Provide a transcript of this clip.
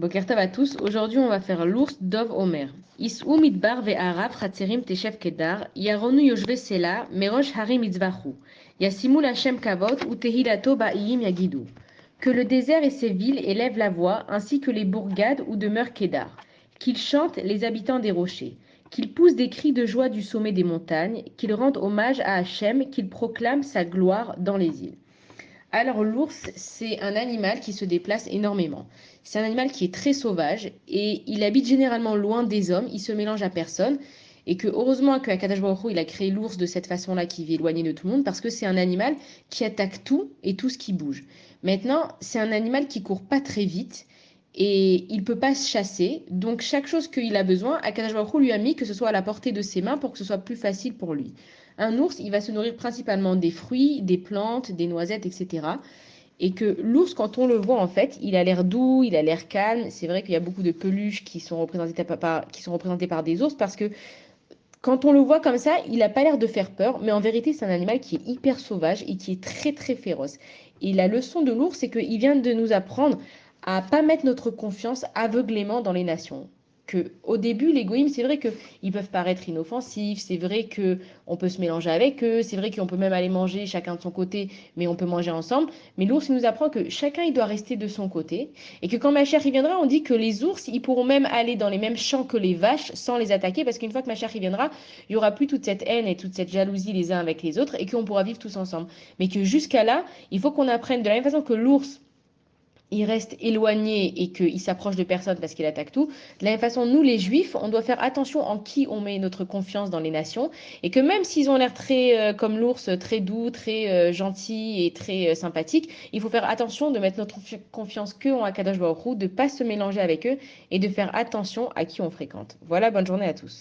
Boker Tov à tous. Aujourd'hui, on va faire l'ours Dov Omer. Is'u midbar ve'arav chatzerim teshev kedar, yaronu yoshve sela, merosh harim itzvachu. Yasimu Hashem kavod ou tehilato ba'iyim yagidu. Que le désert et ses villes élèvent la voix, ainsi que les bourgades où demeure Kedar. Qu'ils chantent les habitants des rochers. Qu'ils poussent des cris de joie du sommet des montagnes. Qu'ils rendent hommage à Hachem. Qu'ils proclament sa gloire dans les îles. Alors l'ours, c'est un animal qui se déplace énormément. C'est un animal qui est très sauvage et il habite généralement loin des hommes, il se mélange à personne et que heureusement que Akadosh Baruch Hu, il a créé l'ours de cette façon-là qui vit éloigné de tout le monde parce que c'est un animal qui attaque tout et tout ce qui bouge. Maintenant, c'est un animal qui court pas très vite et il peut pas se chasser. Donc chaque chose qu'il a besoin, Akadosh Baruch Hu lui a mis que ce soit à la portée de ses mains pour que ce soit plus facile pour lui. Un ours, il va se nourrir principalement des fruits, des plantes, des noisettes, etc. Et que l'ours, quand on le voit, en fait, il a l'air doux, il a l'air calme. C'est vrai qu'il y a beaucoup de peluches qui sont représentées par des ours parce que quand on le voit comme ça, il n'a pas l'air de faire peur, mais en vérité, c'est un animal qui est hyper sauvage et qui est très très féroce. Et la leçon de l'ours, c'est qu'il vient de nous apprendre à pas mettre notre confiance aveuglément dans les nations. Que au début, les goïms, c'est vrai qu'ils peuvent paraître inoffensifs, c'est vrai que on peut se mélanger avec eux, c'est vrai qu'on peut même aller manger chacun de son côté, mais on peut manger ensemble. Mais l'ours il nous apprend que chacun il doit rester de son côté et que quand Machar y viendra, on dit que les ours ils pourront même aller dans les mêmes champs que les vaches sans les attaquer parce qu'une fois que Machar y viendra, il y aura plus toute cette haine et toute cette jalousie les uns avec les autres et qu'on pourra vivre tous ensemble. Mais que jusqu'à là, il faut qu'on apprenne de la même façon que l'ours il reste éloigné et qu'il s'approche de personne parce qu'il attaque tout. De la même façon, nous, les juifs, on doit faire attention en qui on met notre confiance dans les nations. Et que même s'ils ont l'air très, comme l'ours, très doux, très gentils et très sympathiques, il faut faire attention de mettre notre confiance que en Akadosh Baruch Hu, de ne pas se mélanger avec eux et de faire attention à qui on fréquente. Voilà, bonne journée à tous.